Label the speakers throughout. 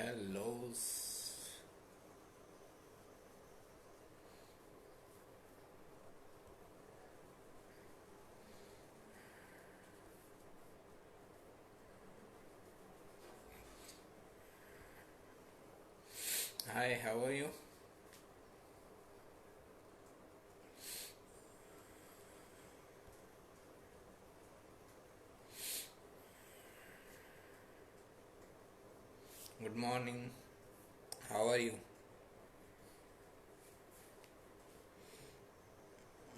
Speaker 1: Hello. Hi, how are you? Good morning. How are you?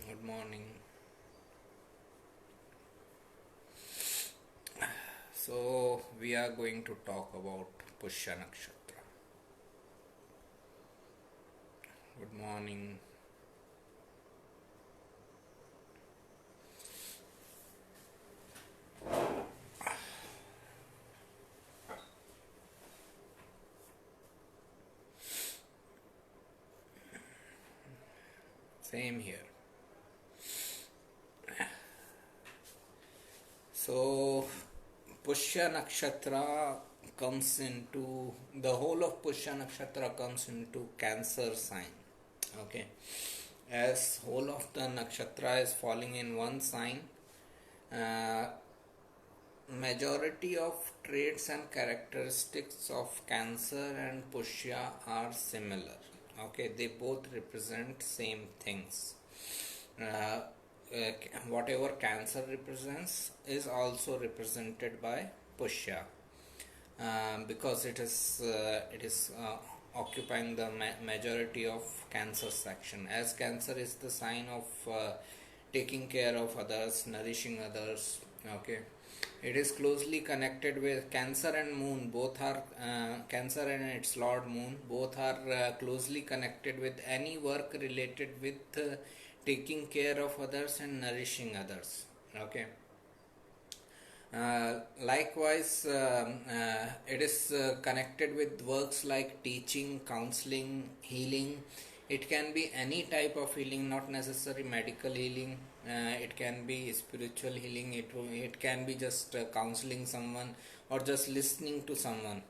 Speaker 1: Good morning. So, we are going to talk about Pushya Nakshatra. Good morning. Same here. So, Pushya Nakshatra comes into the whole of Pushya Nakshatra comes into Cancer sign. Okay, as whole of the nakshatra is falling in one sign, uh, majority of traits and characteristics of Cancer and Pushya are similar. Okay, they both represent same things. Whatever Cancer represents is also represented by Pushya, because it is occupying the majority of Cancer section, as Cancer is the sign of taking care of others, nourishing others. Okay, it is closely connected with Cancer and Moon. Both are Cancer and its Lord Moon. Both are closely connected with any work related with taking care of others and nourishing others. Okay. Likewise, it is connected with works like teaching, counseling, healing. It can be any type of healing, not necessarily medical healing. It can be spiritual healing. It can be just counseling someone or just listening to someone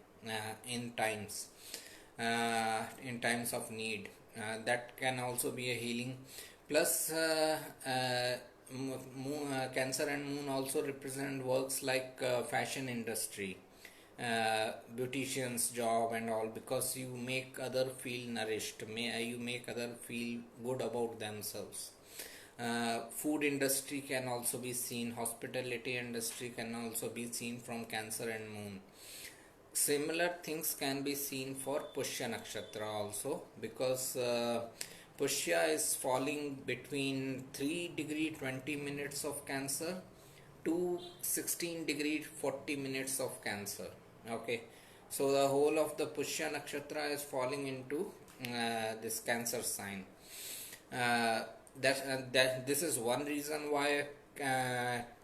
Speaker 1: in times of need. That can also be a healing. Plus, Cancer and Moon also represent works like fashion industry, beautician's job and all, because you make other feel nourished. You make other feel good about themselves. Food industry can also be seen. Hospitality industry can also be seen from Cancer and Moon. Similar things can be seen for Pushya Nakshatra also, because Pushya is falling between 3 degree 20 minutes of Cancer to 16 degree 40 minutes of Cancer. Okay, so the whole of the Pushya Nakshatra is falling into this Cancer sign. uh, that this is one reason why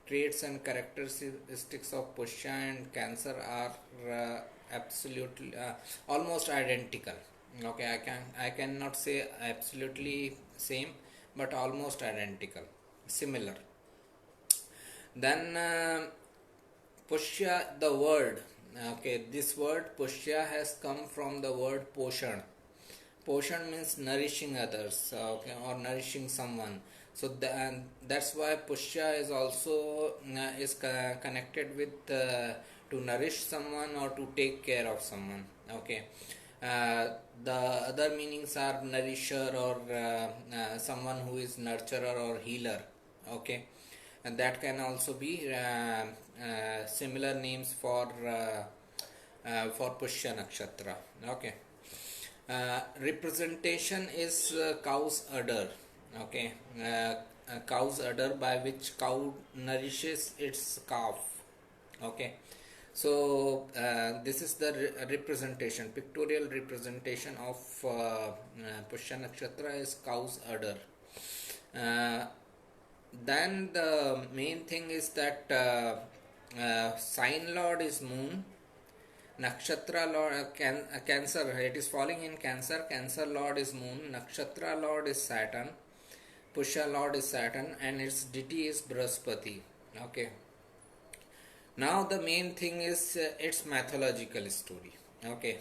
Speaker 1: traits and characteristics of Pushya and Cancer are absolutely almost identical. Okay, I cannot say absolutely same, but almost identical, similar. Then Pushya, the word. Okay, this word Pushya has come from the word Poshan. Poshan means nourishing others, okay, or nourishing someone. So that's why Pushya is also connected with to nourish someone or to take care of someone. Okay. The other meanings are nourisher, or someone who is nurturer or healer. Okay, and that can also be similar names for Pushya Nakshatra. Okay. Representation is cow's udder. Okay, cow's udder, by which cow nourishes its calf. Okay, so this is the representation, pictorial representation of Pushya Nakshatra is cow's udder. Uh, then the main thing is that sign lord is Moon. Nakshatra Lord, Cancer, it is falling in Cancer. Cancer Lord is Moon. Nakshatra Lord is Saturn. Pushya Lord is Saturn, and its deity is Brahaspati. Okay. Now the main thing is its mythological story. Okay.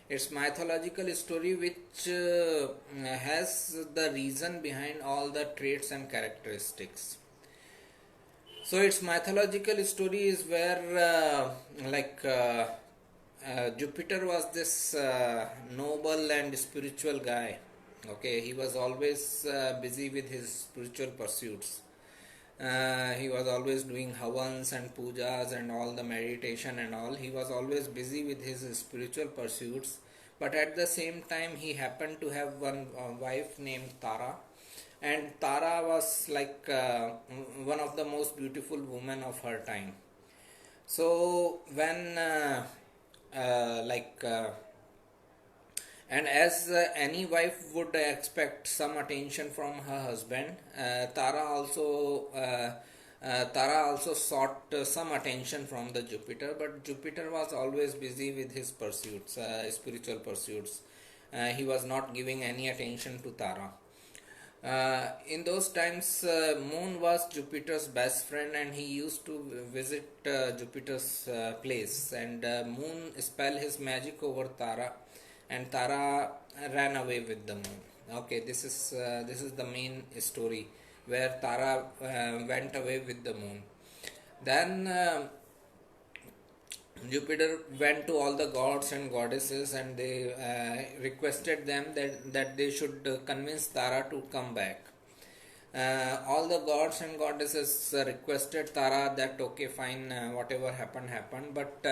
Speaker 1: It's mythological story which has the reason behind all the traits and characteristics. So its mythological story is where Jupiter was this noble and spiritual guy. Okay, he was always busy with his spiritual pursuits. He was always doing havans and pujas and all the meditation and all. He was always busy with his spiritual pursuits. But at the same time, he happened to have one wife named Tara, and Tara was like one of the most beautiful women of her time. So when like and as any wife would expect some attention from her husband, Tara also sought some attention from the Jupiter, but Jupiter was always busy with his pursuits, spiritual pursuits. He was not giving any attention to Tara. In those times, Moon was Jupiter's best friend, and he used to visit Jupiter's place. And Moon spelled his magic over Tara, and Tara ran away with the Moon. Okay, this is the main story where Tara went away with the Moon. Then Jupiter went to all the gods and goddesses, and they requested them that they should convince Tara to come back. All the gods and goddesses requested Tara that okay, fine, whatever happened, happened, but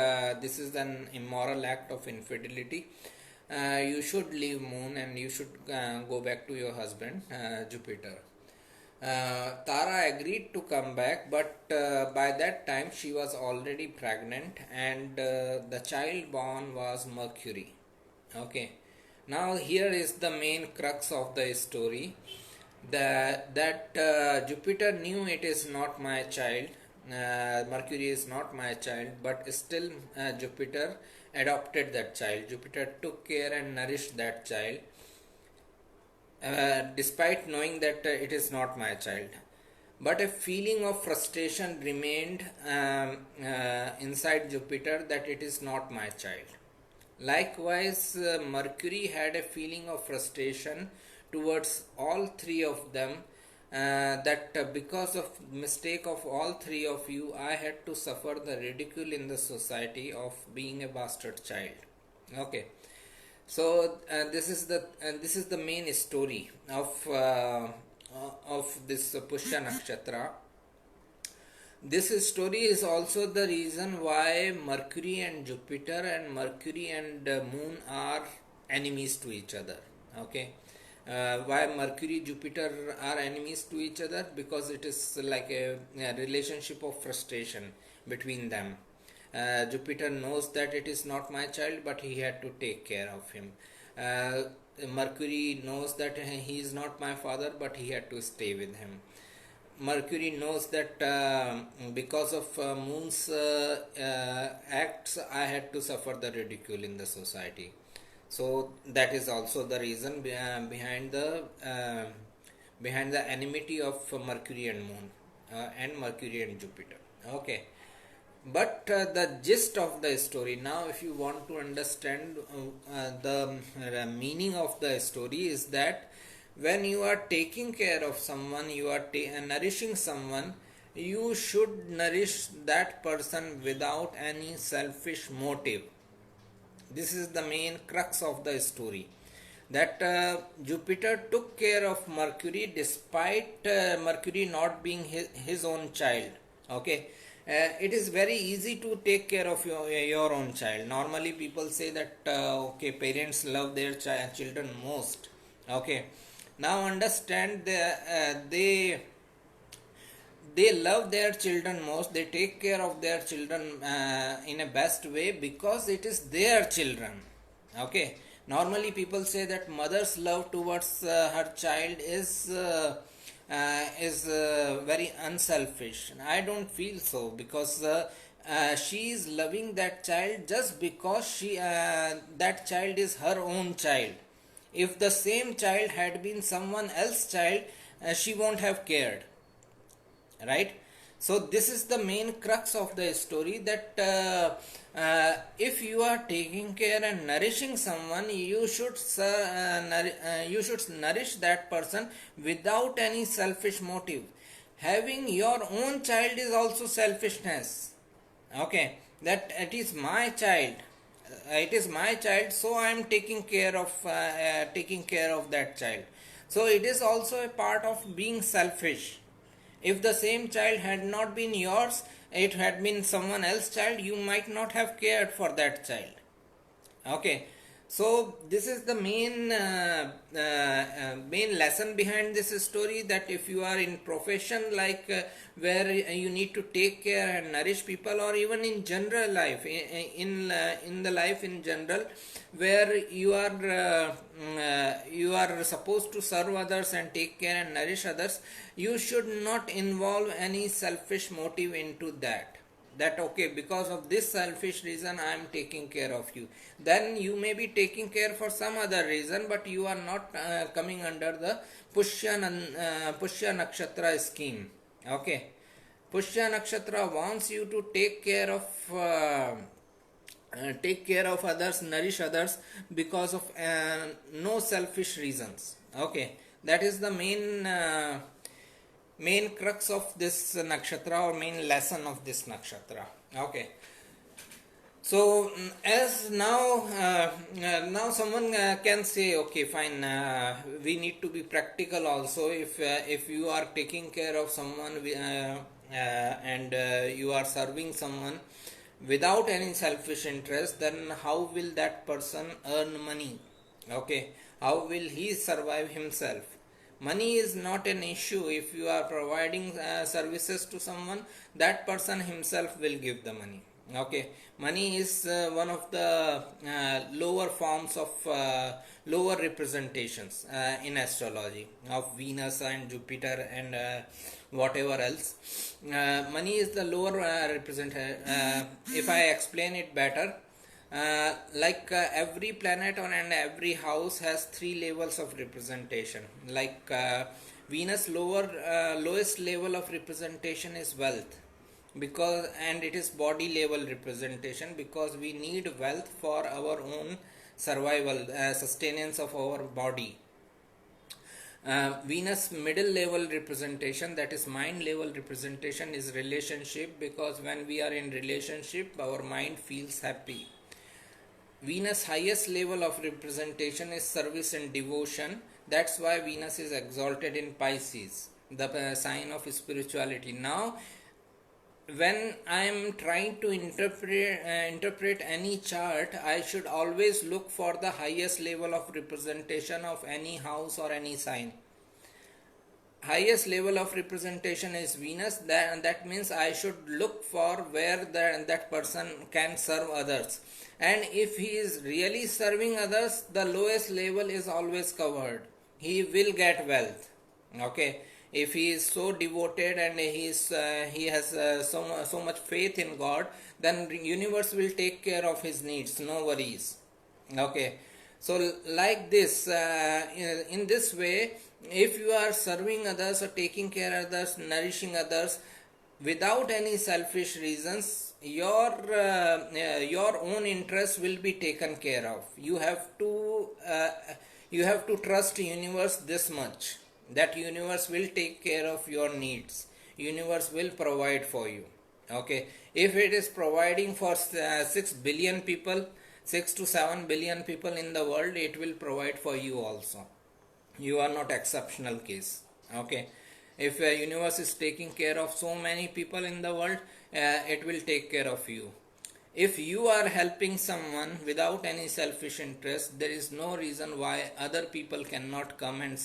Speaker 1: this is an immoral act of infidelity. You should leave Moon and you should go back to your husband, Jupiter. Tara agreed to come back, but by that time she was already pregnant, and the child born was Mercury. Okay, now here is the main crux of the story. That Jupiter knew it is not my child, Mercury is not my child, but still Jupiter adopted that child. Jupiter took care and nourished that child, despite knowing that it is not my child. But a feeling of frustration remained inside Jupiter that it is not my child. Likewise, Mercury had a feeling of frustration towards all three of them, that because of mistake of all three of you, I had to suffer the ridicule in the society of being a bastard child. Okay, so this is the main story of this Pushya Nakshatra. This story is also the reason why Mercury and Jupiter and Mercury and Moon are enemies to each other. Okay, why Mercury Jupiter are enemies to each other? Because it is like a relationship of frustration between them. Jupiter knows that it is not my child, but he had to take care of him. Mercury knows that he is not my father, but he had to stay with him. Mercury knows that because of Moon's acts, I had to suffer the ridicule in the society. So that is also the reason behind the enmity of Mercury and Moon, and Mercury and Jupiter. Okay, but the gist of the story now, if you want to understand the meaning of the story, is that when you are taking care of someone, you are nourishing someone, you should nourish that person without any selfish motive. This is the main crux of the story, that Jupiter took care of Mercury despite Mercury not being his own child. Okay, it is very easy to take care of your own child. Normally people say that okay, parents love their children most. Okay, now understand they love their children most, they take care of their children in a best way because it is their children. Okay, normally people say that mother's love towards her child is very unselfish. I don't feel so, because she is loving that child just because that child is her own child. If the same child had been someone else's child, she won't have cared, right? So this is the main crux of the story, that if you are taking care and nourishing someone, you should nourish that person without any selfish motive. Having your own child is also selfishness. Okay, that it is my child, so I am taking care of that child. So it is also a part of being selfish. If the same child had not been yours, it had been someone else's child, you might not have cared for that child. Okay, so this is the main lesson behind this story, that if you are in profession like where you need to take care and nourish people, or even in general life, in the life in general, where you are supposed to serve others and take care and nourish others, you should not involve any selfish motive into that. That okay, because of this selfish reason I am taking care of you. Then you may be taking care for some other reason, but you are not coming under the Pushya Nakshatra scheme. Okay, Pushya Nakshatra wants you to take care of others, nourish others, because of no selfish reasons. Okay, that is the main crux of this nakshatra, or main lesson of this nakshatra. Okay, so as now someone can say, okay, fine, we need to be practical also. If you are taking care of someone and you are serving someone without any selfish interest, then how will that person earn money? Okay, how will he survive himself? Money is not an issue. If you are providing services to someone, that person himself will give the money. Okay, money is one of the lower forms of lower representations in astrology of Venus and Jupiter and whatever else. Money is the lower if I explain it better, every planet and every house has three levels of representation. Like Venus lowest level of representation is wealth, because and it is body level representation, because we need wealth for our own survival, sustenance of our body. Venus middle level representation, that is mind level representation, is relationship, because when we are in relationship our mind feels happy. Venus highest level of representation is service and devotion. That's why Venus is exalted in Pisces, the sign of spirituality. Now when I am trying to interpret any chart, I should always look for the highest level of representation of any house or any sign. Highest level of representation is Venus. That means I should look for where that person can serve others, and if he is really serving others, the lowest level is always covered. He will get wealth. Okay, if he is so devoted and he has so much faith in God, then the universe will take care of his needs, no worries. Okay, so like this, in this way, if you are serving others or taking care of others, nourishing others without any selfish reasons, your own interests will be taken care of. You have to trust universe this much, that universe will take care of your needs. Universe will provide for you. Okay, if it is providing for 6 billion people, 6 to 7 billion people in the world, it will provide for you also. You are not exceptional case. Okay, if universe is taking care of so many people in the world, it will take care of you. If you are helping someone without any selfish interest, there is no reason why other people cannot come and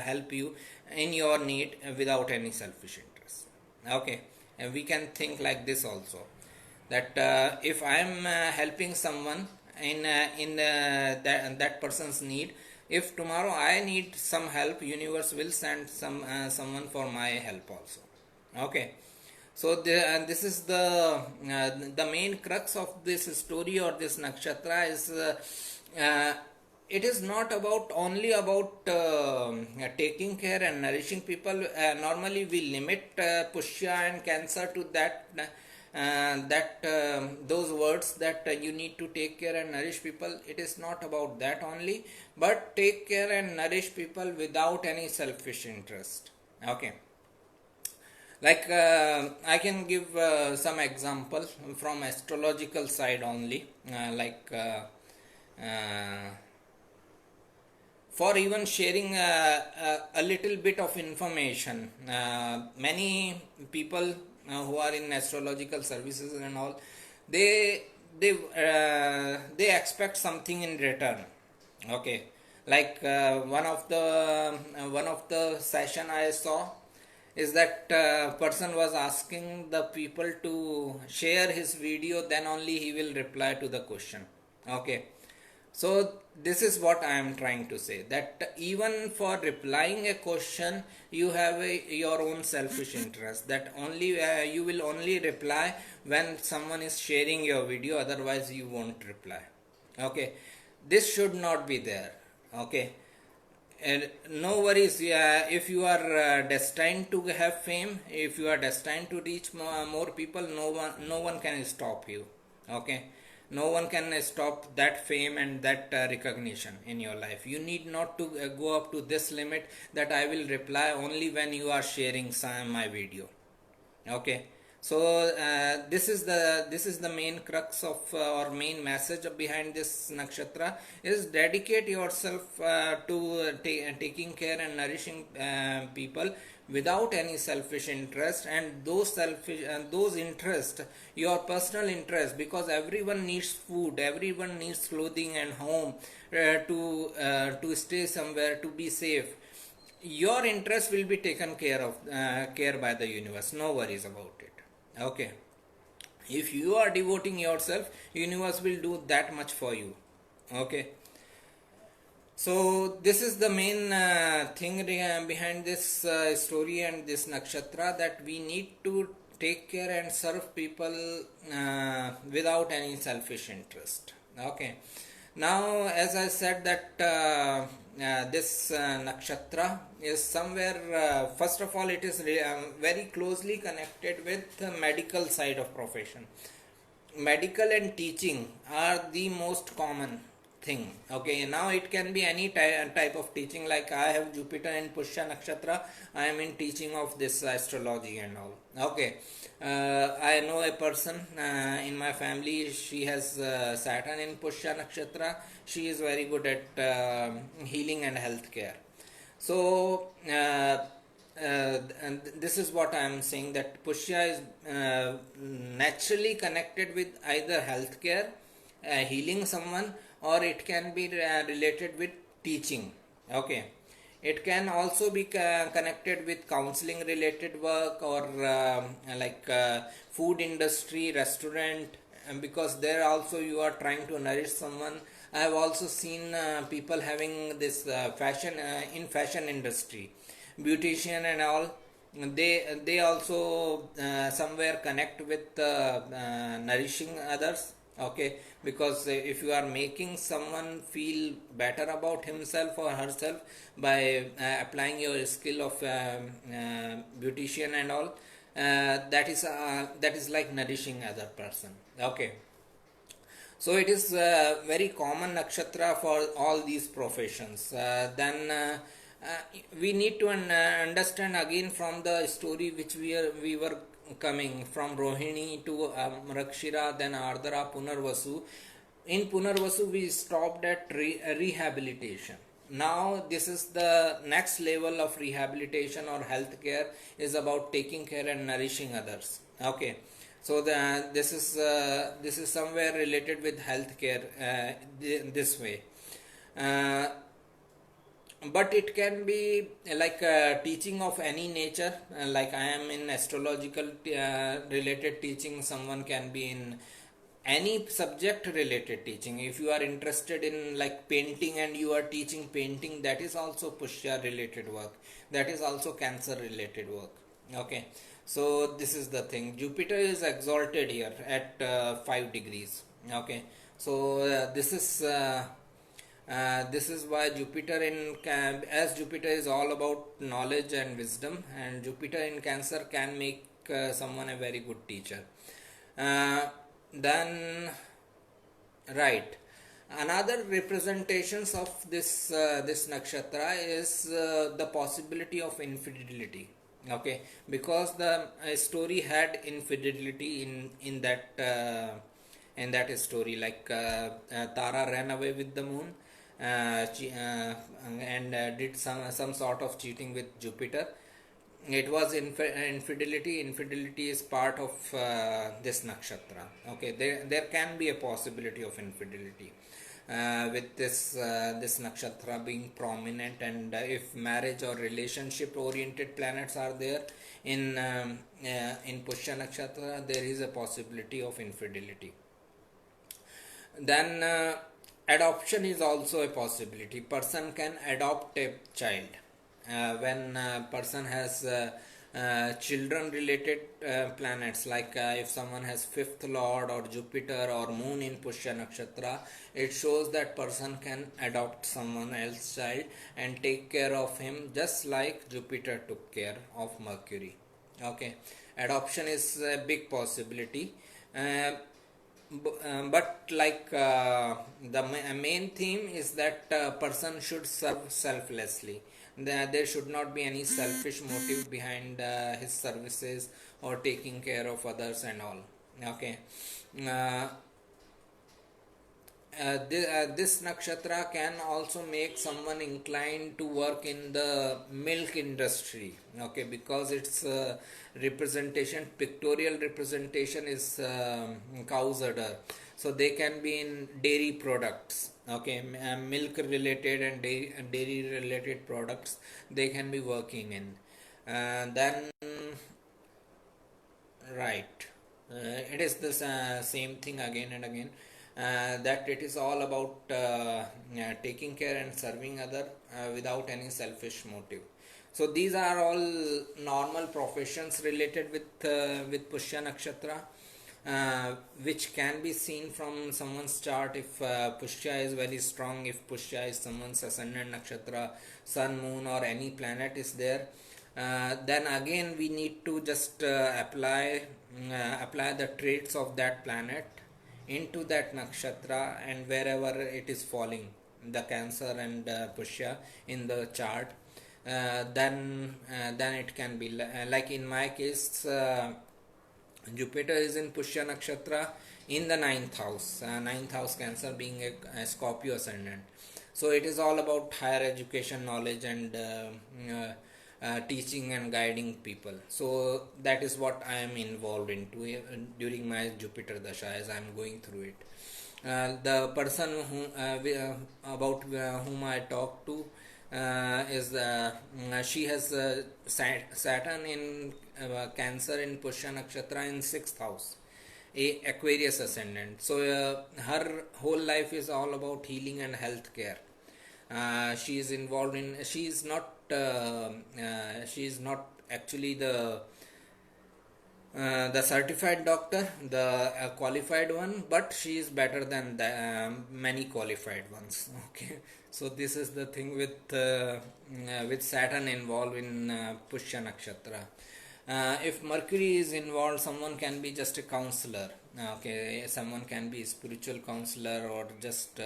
Speaker 1: help you in your need without any selfish interest. Okay, and we can think like this also, that if I am helping someone in that person's need, if tomorrow I need some help, universe will send someone for my help also. Okay, so this is the main crux of this story or this nakshatra is it is not about only about taking care and nourishing people. Normally we limit pushya and cancer to those words that you need to take care and nourish people. It is not about that only, but take care and nourish people without any selfish interest. Okay, like I can give some example from astrological side only, uh, for even sharing a little bit of information. Many people who are in astrological services and all, they they expect something in return. Okay, like one of the session I saw is that person was asking the people to share his video, then only he will reply to the question. Okay, so this is what I am trying to say, that even for replying a question you have your own selfish interest, that only you will only reply when someone is sharing your video, otherwise you won't reply. Okay, this should not be there. Okay, and no worries, if you are destined to have fame, if you are destined to reach more people, no one can stop you. Okay, no one can stop that fame and that recognition in your life. You need not to go up to this limit, that I will reply only when you are sharing my video. Okay, so this is the main crux of or main message behind this nakshatra, is dedicate yourself to taking care and nourishing people without any selfish interest, and those interest, your personal interest, because everyone needs food, everyone needs clothing and home, to stay somewhere, to be safe. Your interest will be taken care by the universe, no worries about it. Okay, if you are devoting yourself, universe will do that much for you. Okay, so this is the main thing behind this story and this nakshatra, that we need to take care and serve people without any selfish interest. Okay, now as I said that this nakshatra is somewhere, first of all, it is very closely connected with the medical side of profession. Medical and teaching are the most common thing. Okay, now it can be any type of teaching, like I have Jupiter and Pushya nakshatra, I am in teaching of this astrology and all. Okay, I know a person in my family, she has Saturn in Pushya nakshatra. She is very good at healing and healthcare. So and this is what I am saying, that Pushya is naturally connected with either healthcare, healing someone, or it can be related with teaching. Okay, it can also be connected with counseling related work, or food industry, restaurant, because there also you are trying to nourish someone. I have also seen people having this fashion in fashion industry, beautician and all. They also somewhere connect with nourishing others. Okay, because if you are making someone feel better about himself or herself by applying your skill of beautician and all, that is like nourishing other person. Okay, so it is very common nakshatra for all these professions. Then we need to understand again from the story which we were coming from, Rohini to Rakshira, then Ardhara, Punarvasu. In Punarvasu we stopped at rehabilitation. Now this is the next level of rehabilitation or healthcare, is about taking care and nourishing others. Okay, so this is somewhere related with healthcare this way. Uh, but it can be like teaching of any nature, like I am in astrological related teaching, someone can be in any subject related teaching. If you are interested in like painting and you are teaching painting, that is also Pushya related work, that is also Cancer related work. Okay, so this is the thing, Jupiter is exalted here at 5 degrees. Okay, so this is This is why Jupiter as Jupiter is all about knowledge and wisdom, and Jupiter in Cancer can make someone a very good teacher. Uh, then, right. Another representations of this nakshatra is the possibility of infidelity. Okay, because the story had infidelity in that story, like Tara ran away with the moon, and did some sort of cheating with Jupiter. It was infidelity is part of this nakshatra. Okay, there can be a possibility of infidelity with this nakshatra being prominent, and if marriage or relationship oriented planets are there in Pushya nakshatra, there is a possibility of infidelity. Then adoption is also a possibility. Person can adopt a child when person has children related planets, like if someone has fifth lord or Jupiter or moon in Pushya nakshatra, it shows that person can adopt someone else's child and take care of him, just like Jupiter took care of Mercury. Okay, adoption is a big possibility. But like the main theme is that person should serve selflessly. There should not be any selfish motive behind his services or taking care of others and all. Okay. uh, this nakshatra can also make someone inclined to work in the milk industry. Okay, because its representation, pictorial representation is cow's udder, so they can be in dairy products. Okay, milk related and dairy related products they can be working in. Then, right. It is the same thing again and again. That it is all about taking care and serving other without any selfish motive. So these are all normal professions related with Pushya nakshatra, which can be seen from someone's chart. If Pushya is very strong, if Pushya is someone's ascendant nakshatra, sun, moon, or any planet is there, then again we need to just apply the traits of that planet into that nakshatra, and wherever it is falling, the Cancer and Pushya in the chart, then it can be like in my case. Jupiter is in Pushya nakshatra in the ninth house Cancer being a Scorpio ascendant. So it is all about higher education, knowledge, and teaching and guiding people. So that is what I am involved into during my Jupiter dasha, as I am going through it. The person about whom I talk to is she has Saturn in Cancer in Pushya nakshatra in sixth house, a Aquarius ascendant. So her whole life is all about healing and health care. She is involved in. She is not actually the certified doctor, the qualified one, but she is better than many qualified ones. Okay, so this is the thing with Saturn involved in Pushya nakshatra. If Mercury is involved, someone can be just a counselor. Okay, someone can be a spiritual counselor or just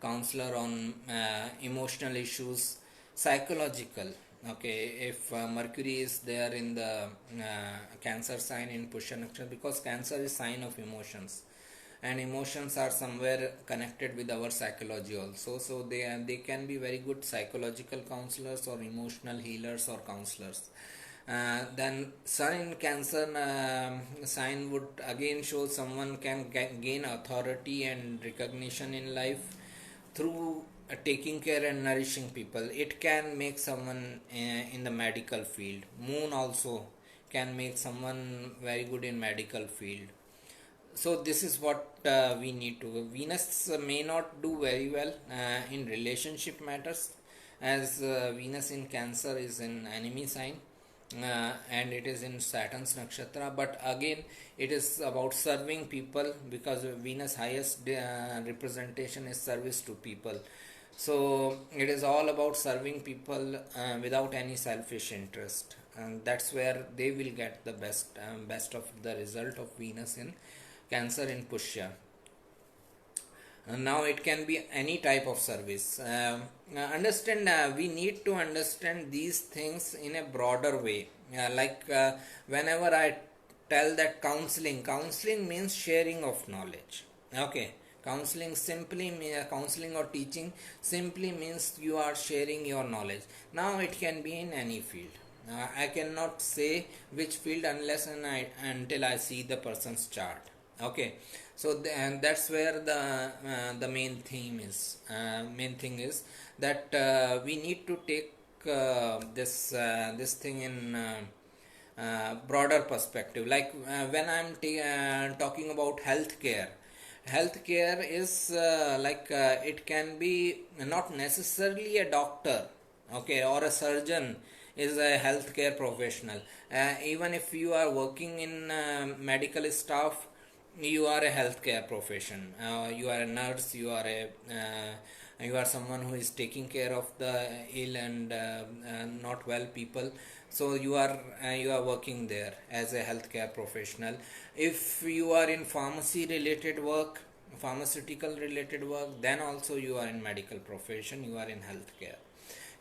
Speaker 1: counselor on emotional issues, psychological. Okay, if Mercury is there in the Cancer sign in Pushya nakshatra, because Cancer is sign of emotions, and emotions are somewhere connected with our psychology also. So they can be very good psychological counselors or emotional healers or counselors. Then Sun in Cancer sign would again show someone can gain authority and recognition in life through taking care and nourishing people. It can make someone in the medical field. Moon also can make someone very good in medical field. So this is what we need to. Venus may not do very well in relationship matters, as Venus in Cancer is an enemy sign, and it is in Saturn's nakshatra. But again, it is about serving people, because Venus highest representation is service to people. So it is all about serving people without any selfish interest, and that's where they will get the best of the result of Venus in Cancer in Pushya. Now it can be any type of service. Understand, we need to understand these things in a broader way. Whenever I tell that counseling means sharing of knowledge. Okay, counseling or teaching simply means you are sharing your knowledge. Now it can be in any field. I cannot say which field until I see the person's chart. Okay, so and that's where the main thing is that we need to take this thing in broader perspective. When talking about healthcare is it can be not necessarily a doctor, okay, or a surgeon is a healthcare professional. Even if you are working in medical staff, you are a healthcare profession. You are a nurse, you are someone who is taking care of the ill and not well people. So you are working there as a healthcare professional. If you are in pharmaceutical related work, then also you are in medical profession, you are in healthcare.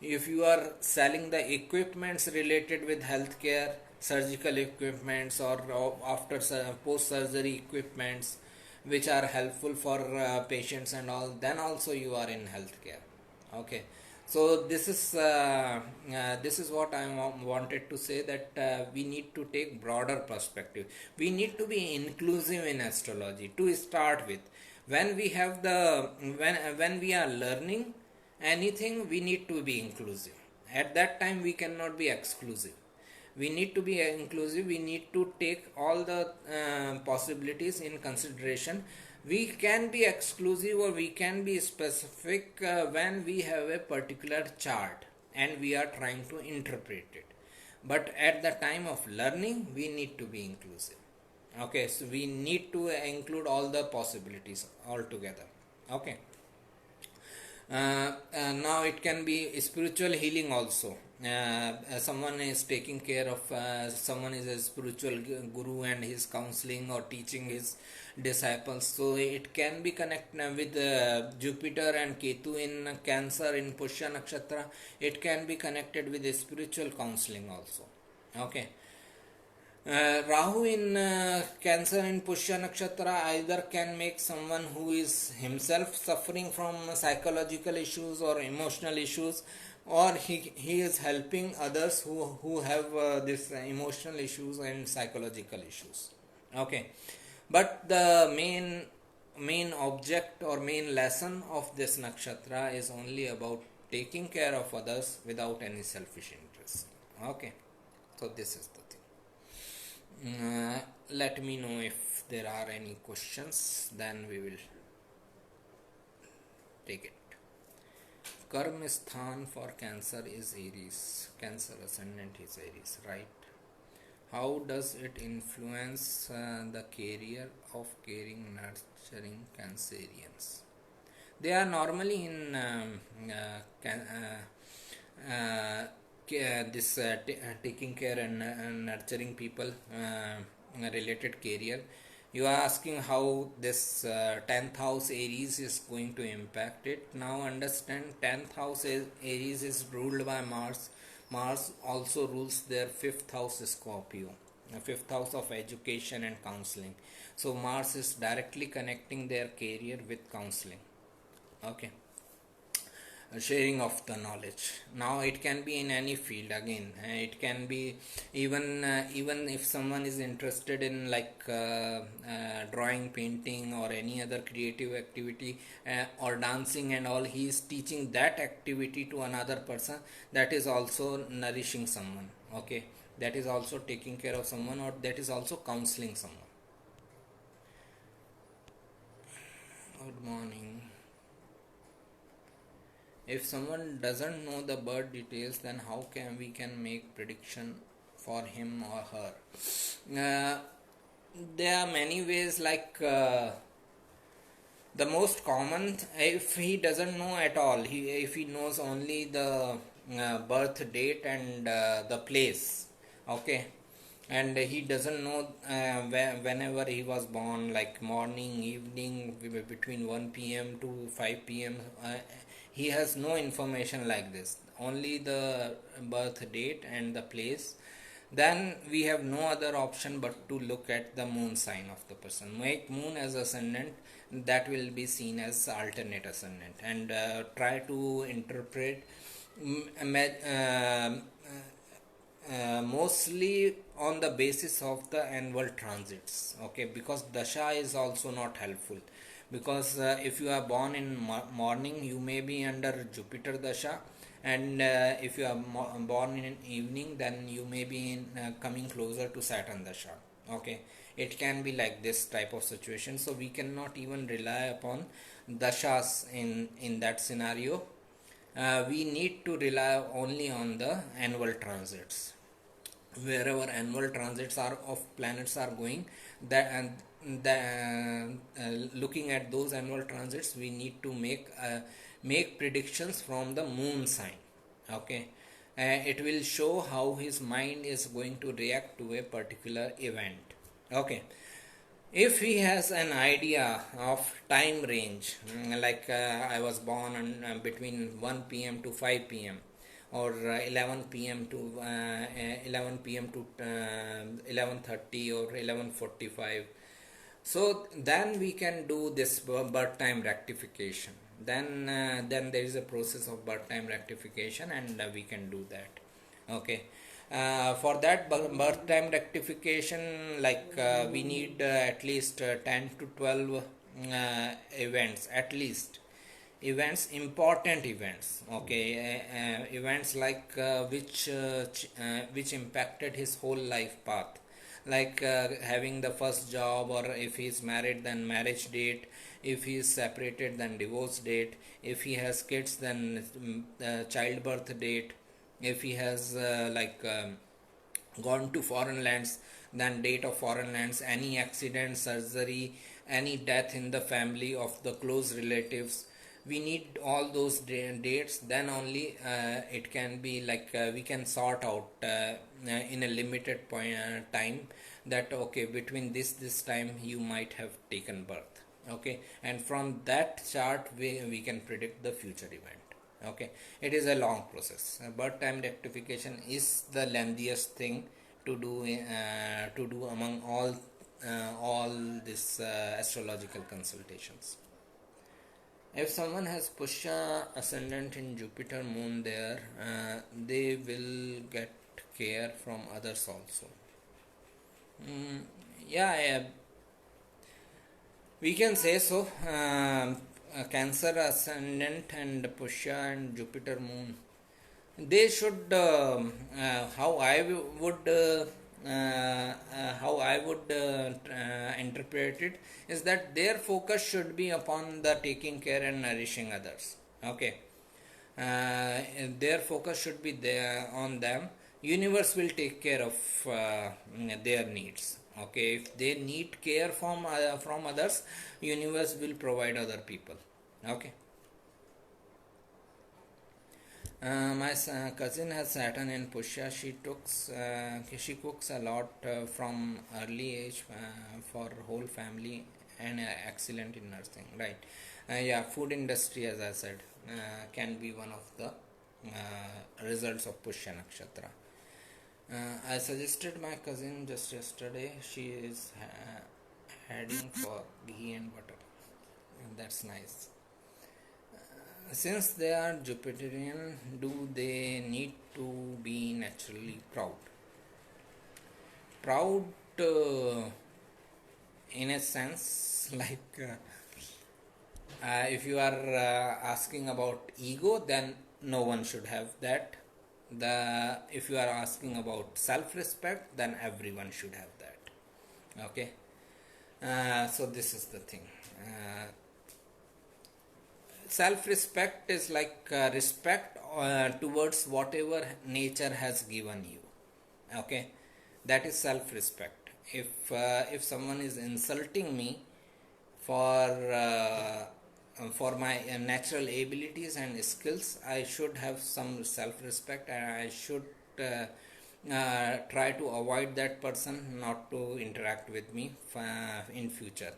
Speaker 1: If you are selling the equipments related with healthcare, surgical equipments, or after post surgery equipments which are helpful for patients and all, then also you are in healthcare. Okay, so this is what I wanted to say, that we need to take broader perspective. We need to be inclusive in astrology to start with. When we have the when we are learning anything, we need to be inclusive. At that time we cannot be exclusive. We need to be inclusive. We need to take all the possibilities in consideration. We can be exclusive or we can be specific when we have a particular chart and we are trying to interpret it. But at the time of learning, we need to be inclusive. Okay, so we need to include all the possibilities altogether. Okay. Now it can be spiritual healing also. Someone is taking care of someone is a spiritual guru and he's counseling or teaching his disciples, so it can be connected with Jupiter and Ketu in Cancer in Pushya Nakshatra. It can be connected with spiritual counseling also. Okay. Rahu in Cancer in Pushya Nakshatra either can make someone who is himself suffering from psychological issues or emotional issues, or he is helping others who have this emotional issues and psychological issues. Okay, but the main object or main lesson of this nakshatra is only about taking care of others without any selfish interest. Okay, so this is the thing. Let me know if there are any questions, then we will take it. Karma sthan for Cancer is Aries. Cancer ascendant is Aries, right? How does it influence the career of caring, nurturing Cancerians? They are normally in taking care and nurturing people related career. You are asking how this 10th house Aries is going to impact it. Now understand, 10th house Aries is ruled by Mars. Mars also rules their 5th house Scorpio, 5th house of education and counseling. So Mars is directly connecting their career with counseling. Okay, sharing of the knowledge. Now it can be in any field. Again, it can be even if someone is interested in drawing, painting, or any other creative activity, or dancing and all, he is teaching that activity to another person. That is also nourishing someone. Okay, that is also taking care of someone, or that is also counseling someone. Good morning. If someone doesn't know the birth details, then how can we make prediction for him or her? There are many ways, The most common, if he doesn't know at all, if he knows only the birth date and the place, okay, and he doesn't know whenever he was born, like morning, evening, between 1 p.m. to 5 p.m. He has no information like this, only the birth date and the place. Then we have no other option but to look at the moon sign of the person. Make moon as ascendant, that will be seen as alternate ascendant, and try to interpret mostly on the basis of the annual transits, okay, because dasha is also not helpful, because if you are born in morning, you may be under Jupiter dasha, and if you are born in evening, then you may be in coming closer to Saturn dasha, okay. It can be like this type of situation, so we cannot even rely upon dashas in that scenario. We need to rely only on the annual transits. Wherever annual transits are of planets are going, that and looking at those annual transits, we need to make predictions from the moon sign, okay. It will show how his mind is going to react to a particular event, okay. If he has an idea of time range, like I was born on, between 1 p.m. to 5 p.m., or 11 p.m. to 11 p.m. to 11:30 or 11:45, so then we can do this birth time rectification. Then there is a process of birth time rectification, and we can do that, okay. For that birth time rectification, like we need at least 10 to 12 events, at least events, important events, okay. Events like which impacted his whole life path, like having the first job, or if he is married, then marriage date, if he is separated, then divorce date, if he has kids, then childbirth date, if he has gone to foreign lands, then date of foreign lands, any accident, surgery, any death in the family of the close relatives, we need all those dates. Then only it can be like we can sort out in a limited point time, that okay, between this time you might have taken birth, okay, and from that chart we can predict the future event, okay. It is a long process. Birth time rectification is the lengthiest thing to do among all this astrological consultations. If someone has Pusha ascendant in Jupiter moon there, they will get care from others also. mm, yeah, yeah, we can say so. Cancer ascendant and Pusha and Jupiter moon, they should how would how I would interpret it is that their focus should be upon the taking care and nourishing others, okay. uh, their focus should be there on them. Universe will take care of their needs, okay. If they need care from others, universe will provide other people, okay. My cousin has Saturn in Pushya. She cooks a lot from early age for whole family, and excellent in nursing. Right? Yeah, food industry, as I said, can be one of the results of Pushya Nakshatra. I suggested my cousin just yesterday. She is heading for ghee and butter. That's nice. Since they are Jupiterian, do they need to be naturally proud? Proud in a sense, like if you are asking about ego, then no one should have that. If you are asking about self-respect, then everyone should have that. Okay. So this is the thing. Self-respect is like respect towards whatever nature has given you, okay. That is self-respect. If someone is insulting me for for my natural abilities and skills. I should have some self-respect, and I should try to avoid that person not to interact with me in future.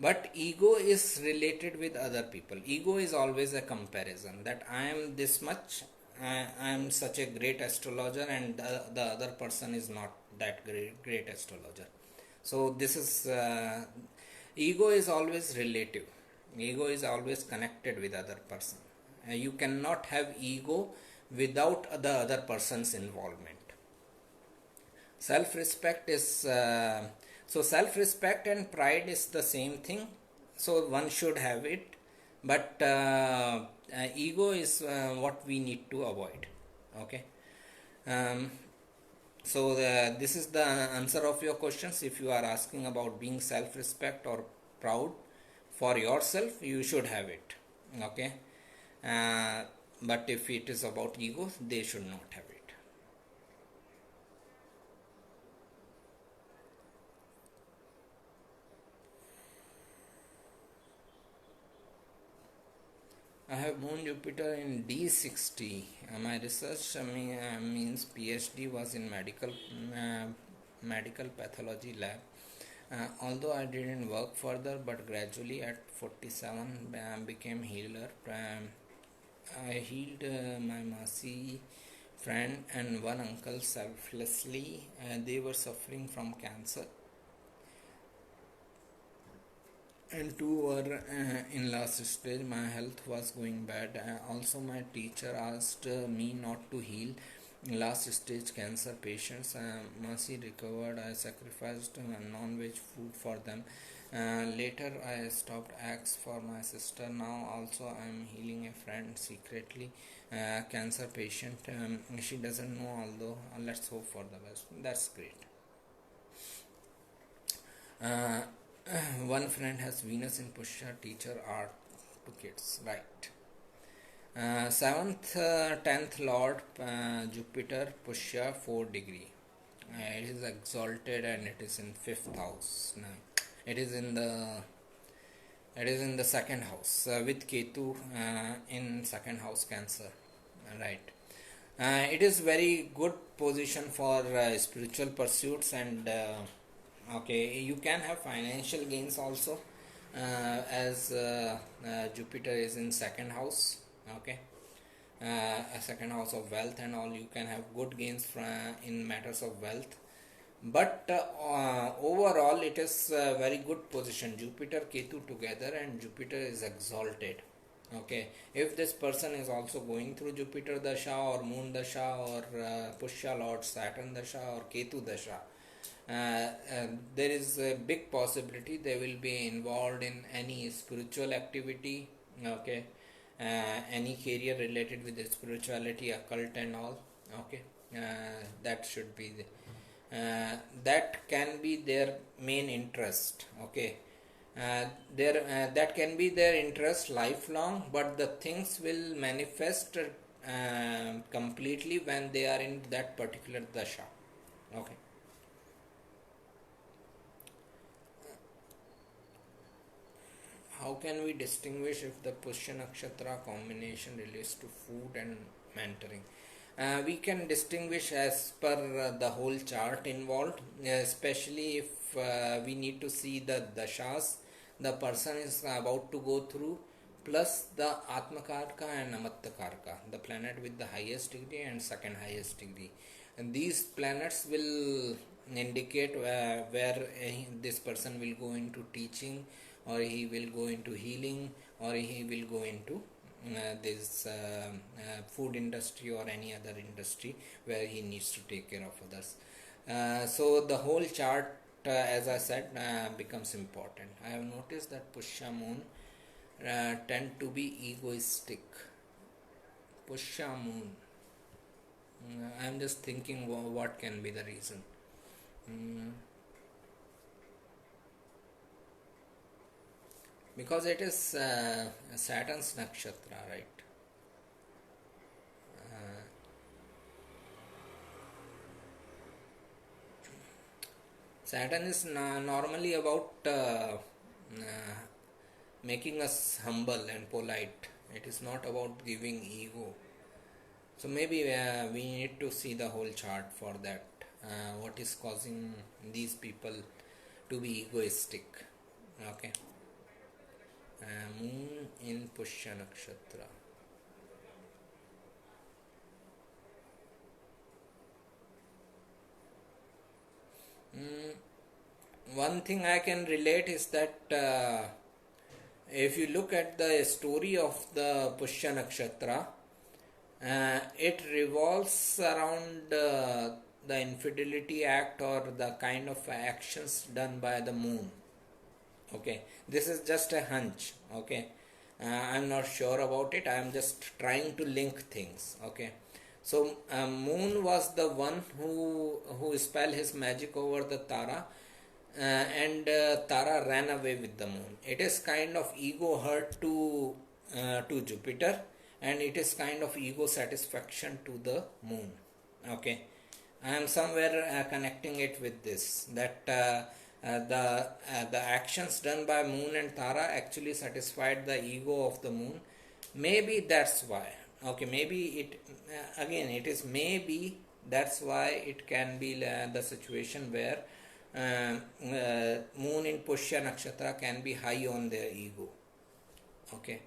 Speaker 1: But ego is related with other people. Ego is always a comparison, that I am this much, I am such a great astrologer, and the other person is not that great astrologer. So this is ego is always relative. Ego is always connected with other person. You cannot have ego without the other person's involvement. Self-respect is so self-respect and pride is the same thing, so one should have it, but ego is what we need to avoid. Okay. um, this is the answer of your questions. If you are asking about being self-respect or proud for yourself, you should have it. Okay. uh, but if it is about ego, they should not have it. I have Moon Jupiter in D60. My research means PhD was in medical pathology lab. Although I didn't work further, but gradually at 47 became healer. I healed my Masi friend and one uncle selflessly. They were suffering from cancer, and two were in last stage. My health was going bad. Also, my teacher asked me not to heal last stage cancer patients. Mercy recovered. I sacrificed non-veg food for them. Later, I stopped acts for my sister. Now, also, I am healing a friend secretly, cancer patient. She doesn't know, although let's hope for the best. That's great. Uh, one friend has Venus in Pushya, teacher art to kids, right? Seventh, 10th Lord Jupiter Pushya 4 degree. It is exalted and it is in fifth house. Now, it is in the second house with Ketu in second house Cancer, right? It is very good position for spiritual pursuits, and okay, you can have financial gains also, as Jupiter is in second house. Okay. A second house of wealth and all, you can have good gains in matters of wealth. But overall it is a very good position. Jupiter Ketu together, and Jupiter is exalted. Okay, if this person is also going through Jupiter dasha or Moon dasha or Pushya Lord Saturn dasha or Ketu dasha, there is a big possibility they will be involved in any spiritual activity. Okay. Any career related with the spirituality, occult and all. Okay. That should be that can be their main interest. Okay. That can be their interest lifelong, but the things will manifest completely when they are in that particular dasha. Okay. How can we distinguish if the Pushya Nakshatra combination relates to food and mentoring? We can distinguish as per the whole chart involved, especially if we need to see the dashas the person is about to go through, plus the Atmakarka and Amattakarka, the planet with the highest degree and second highest degree. And these planets will indicate where this person will go into teaching, or he will go into healing, or he will go into this food industry or any other industry where he needs to take care of others. So the whole chart, as I said, becomes important. I have noticed that Pushya Moon tend to be egoistic. Pushya Moon. I am just thinking what can be the reason. Mm, because it is Saturn's nakshatra, right? Uh, Saturn is normally about uh, making us humble and polite. It is not about giving ego. So maybe we need to see the whole chart for that. What is causing these people to be egoistic? Okay. Moon in Pushya Nakshatra. Mm, one thing I can relate is that if you look at the story of the Pushya Nakshatra, it revolves around the infidelity act or the kind of actions done by the moon. Okay, this is just a hunch. Okay, I'm not sure about it. I'm just trying to link things. Okay, so moon was the one who spelled his magic over the Tara, and Tara ran away with the moon. It is kind of ego hurt to Jupiter, and it is kind of ego satisfaction to the moon. Okay, I am somewhere connecting it with this that the actions done by moon and Tara actually satisfied the ego of the moon. Maybe that's why. Okay, maybe it again it is maybe that's why it can be the situation where moon in Pushya Nakshatra can be high on their ego. Okay.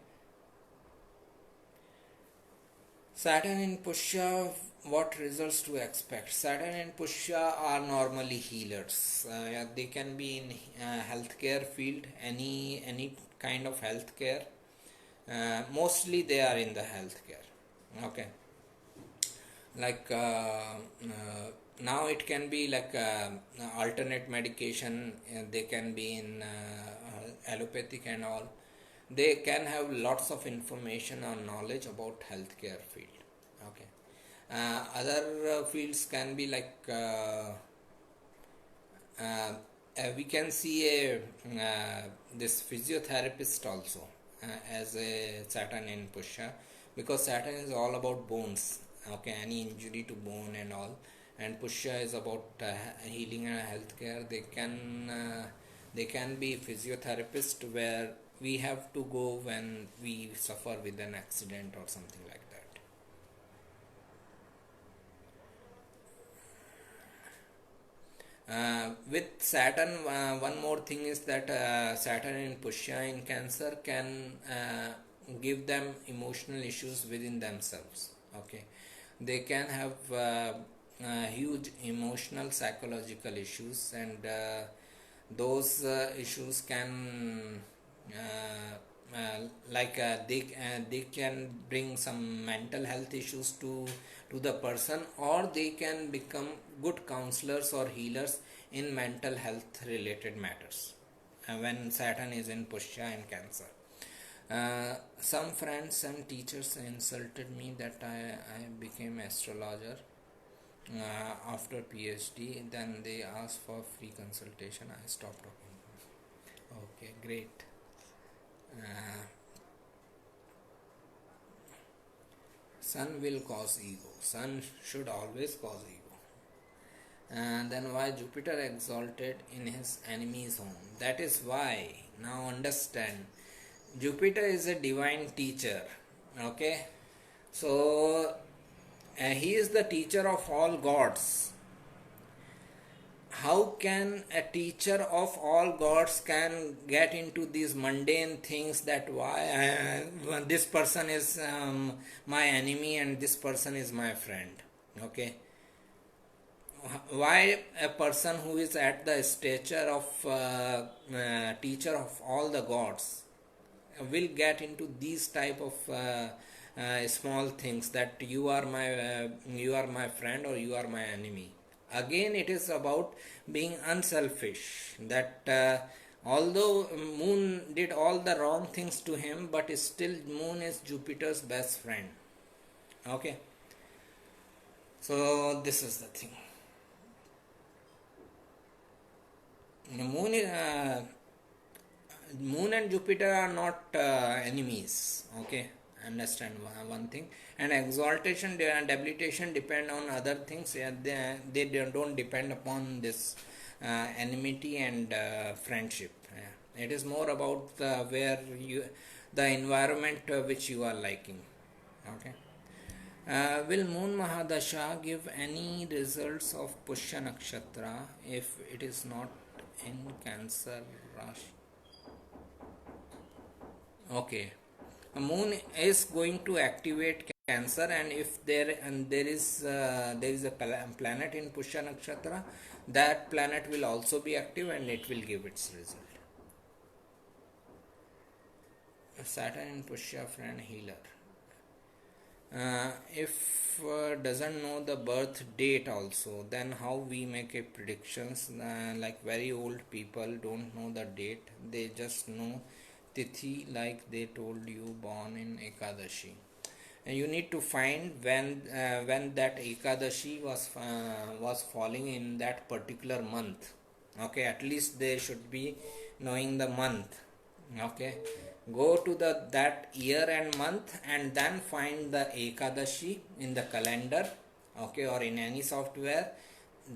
Speaker 1: Saturn in Pushya, what results to expect? Saturn and Pushya are normally healers. Yeah, they can be in healthcare field, any kind of healthcare. Mostly they are in the healthcare. Okay, like now it can be like alternate medication. They can be in allopathic and all. They can have lots of information or knowledge about healthcare field. Okay, other fields can be like we can see a this physiotherapist also as a Saturn in Pushya, because Saturn is all about bones. Okay, any injury to bone and all, and Pushya is about healing and healthcare. They can be physiotherapist where we have to go when we suffer with an accident or something like that. With Saturn, one more thing is that Saturn in Pushya in Cancer can give them emotional issues within themselves. Okay, they can have huge emotional psychological issues, and those issues can they can bring some mental health issues to the person, or they can become good counselors or healers in mental health related matters when Saturn is in Pushya and Cancer. Some friends and teachers insulted me that I became astrologer after PhD. Then they asked for free consultation. I stopped talking. Okay, great. Uh, Sun will cause ego. Sun should always cause ego. And then why Jupiter exalted in his enemy's home? That is why. Now understand. Jupiter is a divine teacher. Okay. So he is the teacher of all gods. How can a teacher of all gods can get into these mundane things, that why this person is my enemy and this person is my friend? Okay, why a person who is at the stature of teacher of all the gods will get into these type of small things, that you are my friend or you are my enemy? Again, it is about being unselfish, that although moon did all the wrong things to him, but still moon is Jupiter's best friend. Okay, so this is the thing. Moon is moon and Jupiter are not enemies. Okay, understand one thing. And exaltation and debilitation depend on other things. Yeah, they don't depend upon this enmity and friendship. Yeah. It is more about where you, the environment which you are liking. Okay. Will Moon Mahadasha give any results of Pushya Nakshatra if it is not in Cancer Rashi? Okay. A moon is going to activate Cancer, and if there is a planet in Pushya Nakshatra, that planet will also be active and it will give its result. Saturn in Pushya, friend healer. If doesn't know the birth date also, then how we make a predictions? Like very old people don't know the date, they just know tithi, like they told you born in Ekadashi. And you need to find when that Ekadashi was falling in that particular month. Okay, at least they should be knowing the month. Okay, go to the that year and month and then find the Ekadashi in the calendar, okay, or in any software.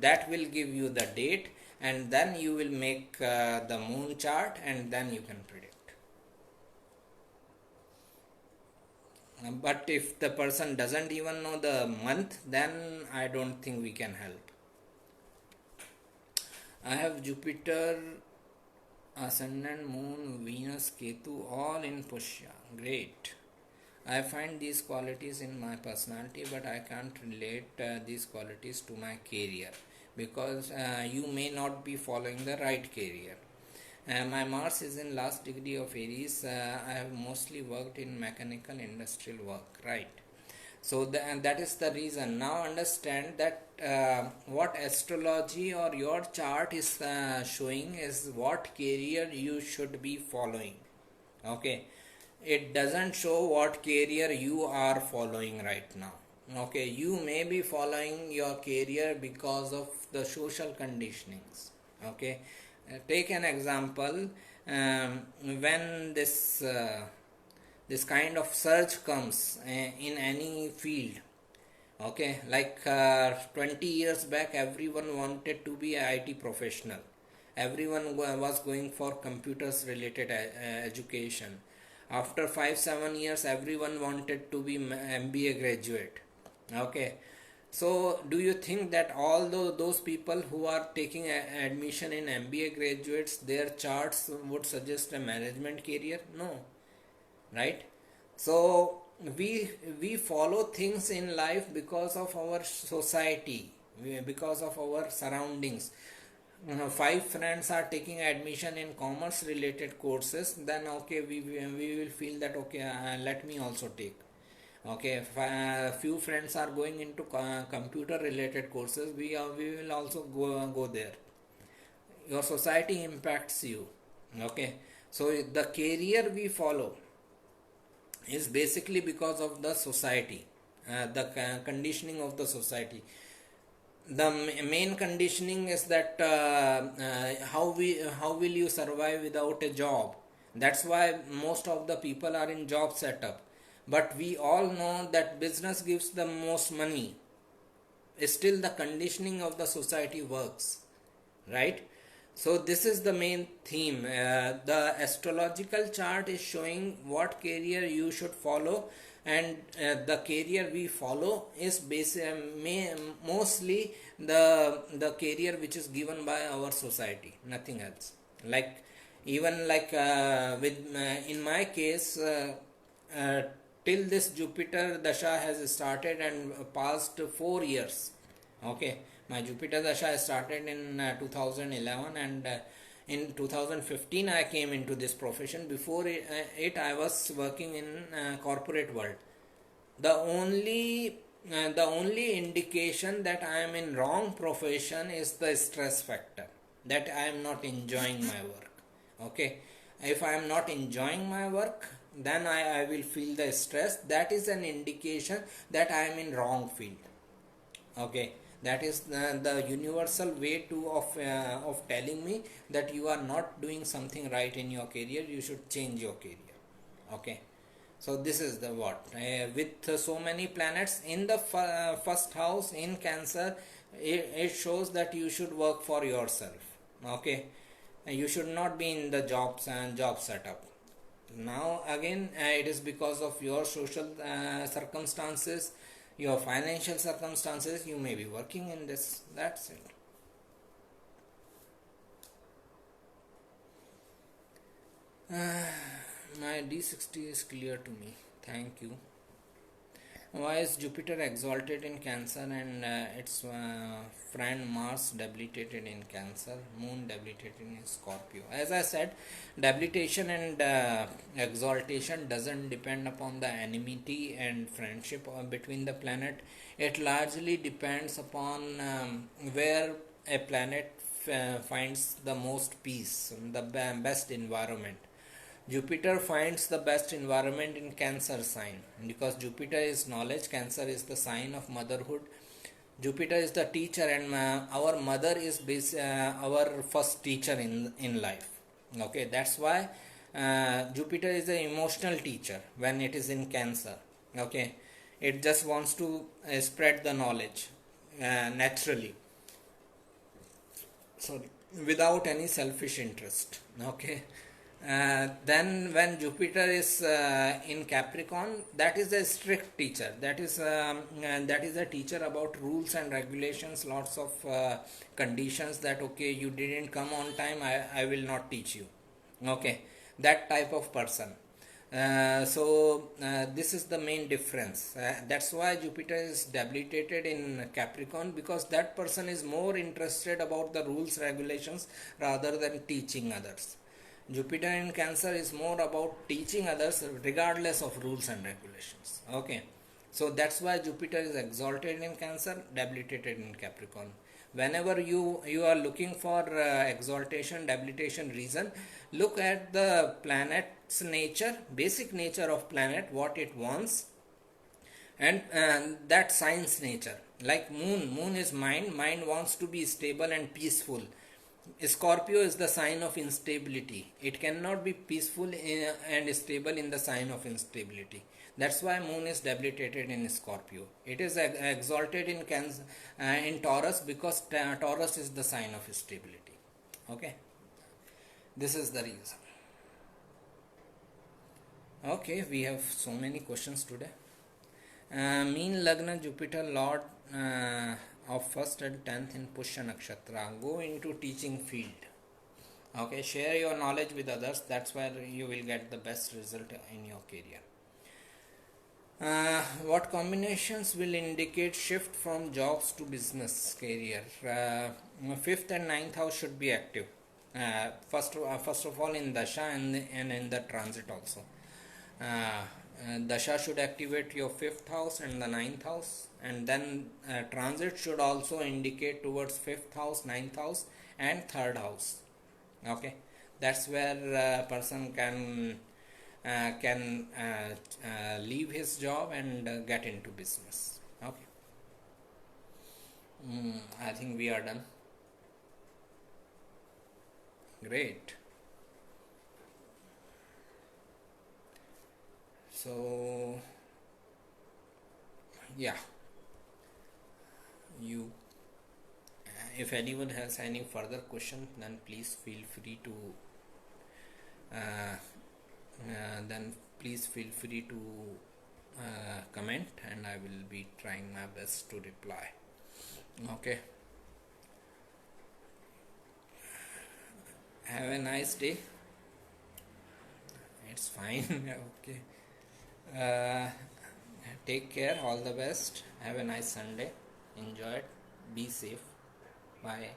Speaker 1: That will give you the date, and then you will make the moon chart, and then you can predict. But if the person doesn't even know the month, then I don't think we can help. I have Jupiter, Ascendant, Moon, Venus, Ketu all in Pushya. Great. I find these qualities in my personality, but I can't relate these qualities to my career, because you may not be following the right career. My Mars is in last degree of Aries. I have mostly worked in mechanical industrial work, right? So and that is the reason. Now understand that what astrology or your chart is showing is what career you should be following. Okay, it doesn't show what career you are following right now. Okay, you may be following your career because of the social conditionings. Okay, take an example. When this kind of surge comes in any field, okay, like 20 years back everyone wanted to be a IT professional, everyone was going for computers related education. After 5 7 years everyone wanted to be MBA graduate. Okay, so do you think that all those people who are taking admission in MBA graduates, their charts would suggest a management career? No, right? So we follow things in life because of our society, because of our surroundings. Five friends are taking admission in commerce related courses, then okay, we will feel that okay, let me also take. Okay, if few friends are going into computer related courses, we will also go there. Your society impacts you. Okay, so the career we follow is basically because of the society, the conditioning of the society. The main conditioning is that how will you survive without a job. That's why most of the people are in job setup, but we all know that business gives the most money. Still the conditioning of the society works, right? So this is the main theme. The astrological chart is showing what career you should follow, and the career we follow is mostly the career which is given by our society, nothing else. Like even like with in my case, uh, till this Jupiter dasha has started and past 4 years. Okay, my Jupiter dasha started in 2011, and in 2015 I came into this profession. Before it I was working in corporate world. The only indication that I am in wrong profession is the stress factor, that I am not enjoying my work. Okay, if I am not enjoying my work, then I will feel the stress. That is an indication that I am in wrong field. Okay, that is the universal way to of telling me that you are not doing something right in your career, you should change your career. Okay, so this is the what with so many planets in the first house in Cancer, it shows that you should work for yourself. Okay, You should not be in the jobs and job setup. Now again, it is because of your social circumstances, your financial circumstances, you may be working in this. That's it. My D60 is clear to me. Thank you. Why is Jupiter exalted in Cancer and its friend Mars debilitated in Cancer, Moon debilitated in Scorpio? As I said, debilitation and exaltation doesn't depend upon the enmity and friendship between the planet. It largely depends upon where a planet finds the most peace, the best environment. Jupiter finds the best environment in Cancer sign because Jupiter is knowledge, Cancer is the sign of motherhood. Jupiter is the teacher, and our mother is our first teacher in life. Okay, that's why Jupiter is an emotional teacher when it is in Cancer. Okay, it just wants to spread the knowledge naturally, sorry, without any selfish interest. Okay. Then when Jupiter is in Capricorn, that is a strict teacher. That is a teacher about rules and regulations, lots of conditions that okay, you didn't come on time, I will not teach you. Okay, that type of person. This is the main difference. That's why Jupiter is debilitated in Capricorn, because that person is more interested about the rules regulations rather than teaching others. Jupiter in Cancer is more about teaching others regardless of rules and regulations. Okay, so that's why Jupiter is exalted in Cancer, debilitated in Capricorn. Whenever you are looking for exaltation, debilitation reason, look at the planet's nature, basic nature of planet, what it wants, and that sign's nature. Like moon is mind wants to be stable and peaceful. Scorpio is the sign of instability. It cannot be peaceful and stable in the sign of instability. That's why moon is debilitated in Scorpio. It is exalted in in Taurus, because Taurus is the sign of stability. Okay, this is the reason. Okay, we have so many questions today. Mean Lagna Jupiter Lord of 1st and 10th in Pushya Nakshatra. Go into teaching field. Okay, share your knowledge with others. That's where you will get the best result in your career. What combinations will indicate shift from jobs to business career? 5th and 9th house should be active. First of all in Dasha and in the transit also. Dasha should activate your 5th house and the 9th house, and then transit should also indicate towards 5th house, 9th house and 3rd house. Okay, that's where a person can leave his job and get into business. Okay. I think we are done. Great. So yeah, you if anyone has any further question, then please feel free to uh, comment, and I will be trying my best to reply. Okay, have a nice day. It's fine. Okay, take care, all the best, have a nice Sunday, enjoy it, be safe, bye.